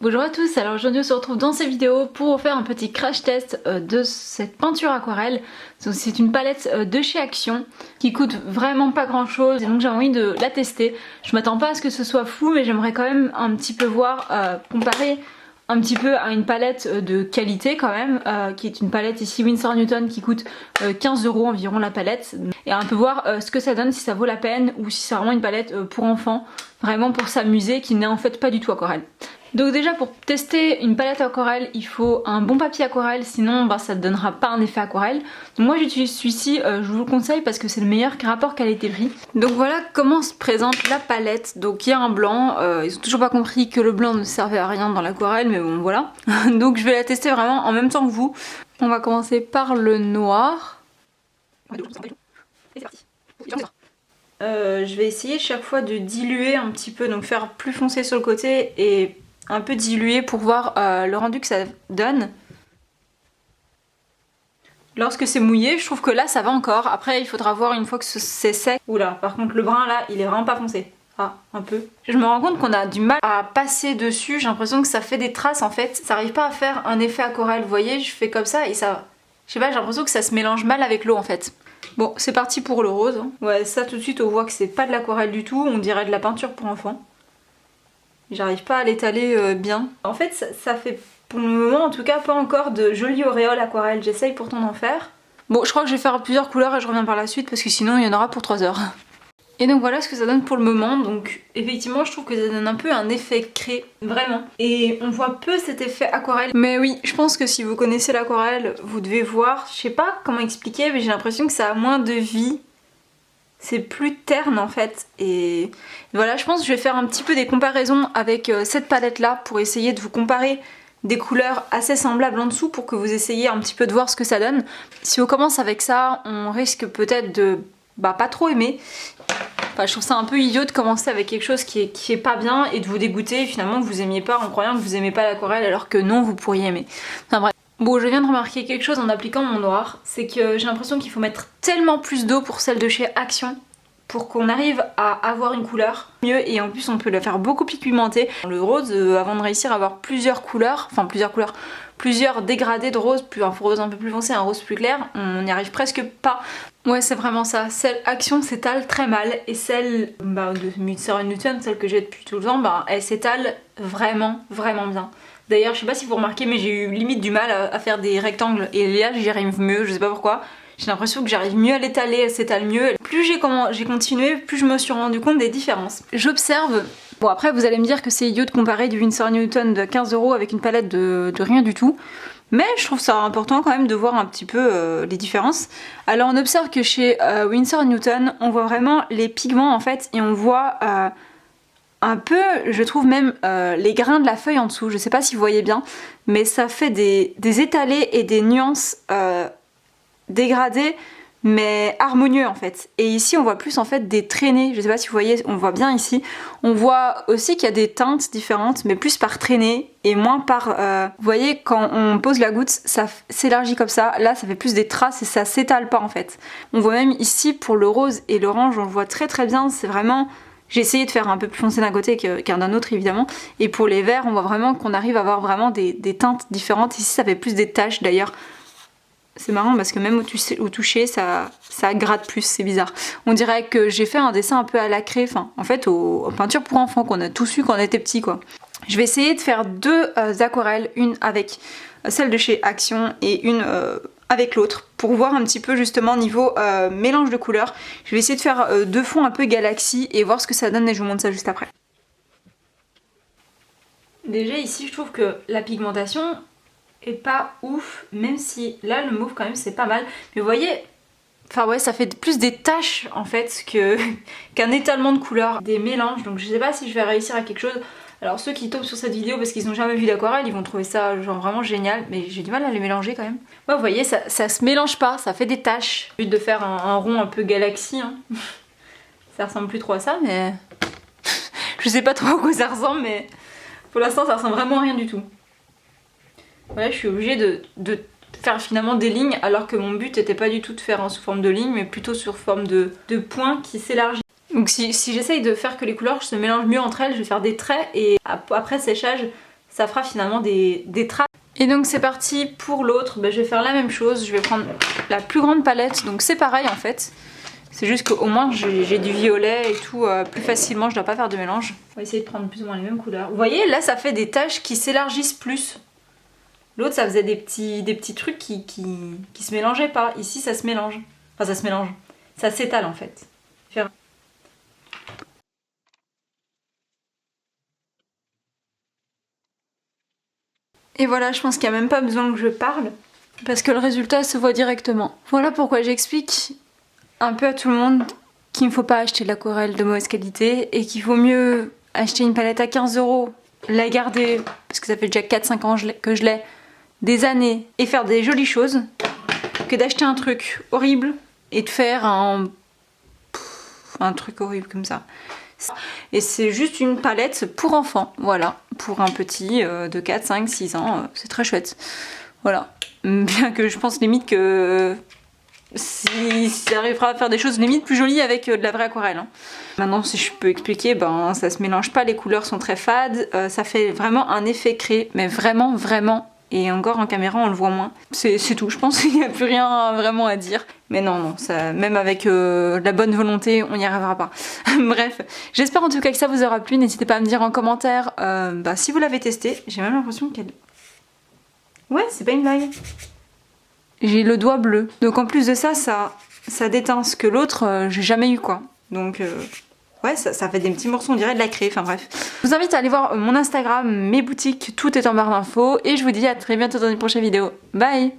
Bonjour à tous, alors aujourd'hui on se retrouve dans cette vidéo pour vous faire un petit crash test de cette peinture aquarelle. C'est une palette de chez Action qui coûte vraiment pas grand chose et donc j'ai envie de la tester. Je m'attends pas à ce que ce soit fou mais j'aimerais quand même un petit peu voir, comparer un petit peu à une palette de qualité quand même, qui est une palette ici Winsor Newton qui coûte 15 € environ la palette. Et un peu voir ce que ça donne, si ça vaut la peine ou si c'est vraiment une palette pour enfants, vraiment pour s'amuser, qui n'est en fait pas du tout aquarelle. Donc déjà pour tester une palette aquarelle il faut un bon papier aquarelle, sinon ça ne donnera pas un effet aquarelle. Donc moi j'utilise celui-ci, je vous le conseille parce que c'est le meilleur rapport qualité-prix. Donc voilà comment se présente la palette. Donc il y a un blanc, ils ont toujours pas compris que le blanc ne servait à rien dans l'aquarelle mais bon voilà. Donc je vais la tester vraiment en même temps que vous. On va commencer par le noir. Je vais essayer chaque fois de diluer un petit peu, donc faire plus foncé sur le côté et un peu dilué pour voir le rendu que ça donne. Lorsque c'est mouillé, je trouve que là ça va encore. Après il faudra voir une fois que c'est sec. Oula, par contre le brun là il est vraiment pas foncé. Ah, un peu. Je me rends compte qu'on a du mal à passer dessus. J'ai l'impression que ça fait des traces en fait. Ça arrive pas à faire un effet aquarelle. Vous voyez, je fais comme ça et ça... Je sais pas, j'ai l'impression que ça se mélange mal avec l'eau en fait. Bon, c'est parti pour le rose. Ouais, ça tout de suite on voit que c'est pas de l'aquarelle du tout. On dirait de la peinture pour enfants. J'arrive pas à l'étaler bien. En fait ça fait pour le moment en tout cas pas encore de jolies auréoles aquarelles. J'essaye pourtant d'en faire. Bon je crois que je vais faire plusieurs couleurs et je reviens par la suite parce que sinon il y en aura pour 3 heures. Et donc voilà ce que ça donne pour le moment. Donc effectivement je trouve que ça donne un peu un effet craie, vraiment. Et on voit peu cet effet aquarelle. Mais oui, je pense que si vous connaissez l'aquarelle, vous devez voir, je sais pas comment expliquer mais j'ai l'impression que ça a moins de vie. C'est plus terne en fait et voilà, je pense que je vais faire un petit peu des comparaisons avec cette palette là pour essayer de vous comparer des couleurs assez semblables en dessous pour que vous essayiez un petit peu de voir ce que ça donne. Si on commence avec ça, on risque peut-être de pas trop aimer. Enfin, je trouve ça un peu idiot de commencer avec quelque chose qui est pas bien et de vous dégoûter et finalement que vous aimiez pas en croyant que vous aimez pas l'aquarelle alors que non, vous pourriez aimer. Enfin bref. Bon, je viens de remarquer quelque chose en appliquant mon noir, c'est que j'ai l'impression qu'il faut mettre tellement plus d'eau pour celle de chez Action pour qu'on arrive à avoir une couleur mieux et en plus on peut la faire beaucoup plus pigmentée. Le rose, avant de réussir à avoir plusieurs couleurs, plusieurs dégradés de rose, un rose un peu plus foncé, un rose plus clair, on n'y arrive presque pas. Ouais, c'est vraiment ça. Celle Action s'étale très mal et celle de Winsor Newton, celle que j'ai depuis tout le temps, elle s'étale vraiment bien. D'ailleurs, je sais pas si vous remarquez, mais j'ai eu limite du mal à faire des rectangles et là j'y arrive mieux, je sais pas pourquoi. J'ai l'impression que j'arrive mieux à l'étaler, elle s'étale mieux. Plus j'ai continué, plus je me suis rendu compte des différences. J'observe. Bon après vous allez me dire que c'est idiot de comparer du Winsor Newton de 15 € avec une palette de rien du tout. Mais je trouve ça important quand même de voir un petit peu les différences. Alors on observe que chez Winsor Newton, on voit vraiment les pigments en fait et on voit... un peu, je trouve même les grains de la feuille en dessous, je sais pas si vous voyez bien, mais ça fait des étalés et des nuances dégradées, mais harmonieux en fait. Et ici on voit plus en fait des traînées, je sais pas si vous voyez, on voit bien ici. On voit aussi qu'il y a des teintes différentes, mais plus par traînées et moins par... Vous voyez, quand on pose la goutte, ça s'élargit comme ça, là ça fait plus des traces et ça s'étale pas en fait. On voit même ici pour le rose et l'orange, on le voit très bien, c'est vraiment... J'ai essayé de faire un peu plus foncé d'un côté qu'un d'un autre évidemment. Et pour les verts, on voit vraiment qu'on arrive à avoir vraiment des teintes différentes. Ici, ça fait plus des taches d'ailleurs. C'est marrant parce que même au toucher, ça gratte plus, c'est bizarre. On dirait que j'ai fait un dessin un peu à la craie, en fait aux peintures pour enfants qu'on a tous eu quand on était petit quoi. Je vais essayer de faire deux aquarelles, une avec celle de chez Action et une... avec l'autre pour voir un petit peu justement niveau mélange de couleurs. Je vais essayer de faire deux fonds un peu galaxie et voir ce que ça donne et je vous montre ça juste après. Déjà ici je trouve que la pigmentation est pas ouf, même si là le mauve quand même c'est pas mal. Mais vous voyez, enfin ouais, ça fait plus des taches en fait qu'un étalement de couleurs, des mélanges. Donc je sais pas si je vais réussir à quelque chose. Alors ceux qui tombent sur cette vidéo parce qu'ils n'ont jamais vu d'aquarelle, ils vont trouver ça genre vraiment génial, mais j'ai du mal à les mélanger quand même. Ouais, vous voyez, ça se mélange pas, ça fait des taches. Au lieu de faire un rond un peu galaxie, hein. Ça ressemble plus trop à ça, mais... je sais pas trop à quoi ça ressemble, mais pour l'instant ça ressemble vraiment à rien du tout. Voilà, je suis obligée de faire finalement des lignes, alors que mon but n'était pas du tout de faire sous forme de ligne, mais plutôt sous forme de points qui s'élargissent. Donc si j'essaye de faire que les couleurs se mélangent mieux entre elles, je vais faire des traits et après séchage, ça fera finalement des traces. Et donc c'est parti pour l'autre, je vais faire la même chose, je vais prendre la plus grande palette, donc c'est pareil en fait. C'est juste qu'au moins j'ai du violet et tout plus facilement, je dois pas faire de mélange. On va essayer de prendre plus ou moins les mêmes couleurs. Vous voyez, là ça fait des taches qui s'élargissent plus. L'autre ça faisait des petits trucs qui se mélangeaient pas. Ici ça se mélange. Enfin ça se mélange. Ça s'étale en fait. Et voilà, je pense qu'il n'y a même pas besoin que je parle. Parce que le résultat se voit directement. Voilà pourquoi j'explique un peu à tout le monde qu'il ne faut pas acheter de l'aquarelle de mauvaise qualité et qu'il vaut mieux acheter une palette à 15 €, la garder, parce que ça fait déjà 4-5 ans que je l'ai, des années, et faire des jolies choses, que d'acheter un truc horrible et de faire un truc horrible comme ça. Et c'est juste une palette pour enfants, voilà, pour un petit de 4, 5, 6 ans, c'est très chouette. Voilà, bien que je pense limite que si ça arrivera à faire des choses limite plus jolies avec de la vraie aquarelle. Hein. Maintenant, si je peux expliquer, ça se mélange pas, les couleurs sont très fades, ça fait vraiment un effet créé, mais vraiment, et encore en caméra on le voit moins. C'est tout, je pense qu'il n'y a plus rien vraiment à dire. Mais non, ça, même avec de la bonne volonté, on n'y arrivera pas. Bref, j'espère en tout cas que ça vous aura plu. N'hésitez pas à me dire en commentaire si vous l'avez testé. J'ai même l'impression qu'elle... Ouais, c'est pas une blague. J'ai le doigt bleu. Donc en plus de ça, ça déteint. Ce que l'autre, j'ai jamais eu quoi. Donc... ouais, ça fait des petits morceaux, on dirait de la craie, enfin bref. Je vous invite à aller voir mon Instagram, mes boutiques, tout est en barre d'infos. Et je vous dis à très bientôt dans une prochaine vidéo. Bye!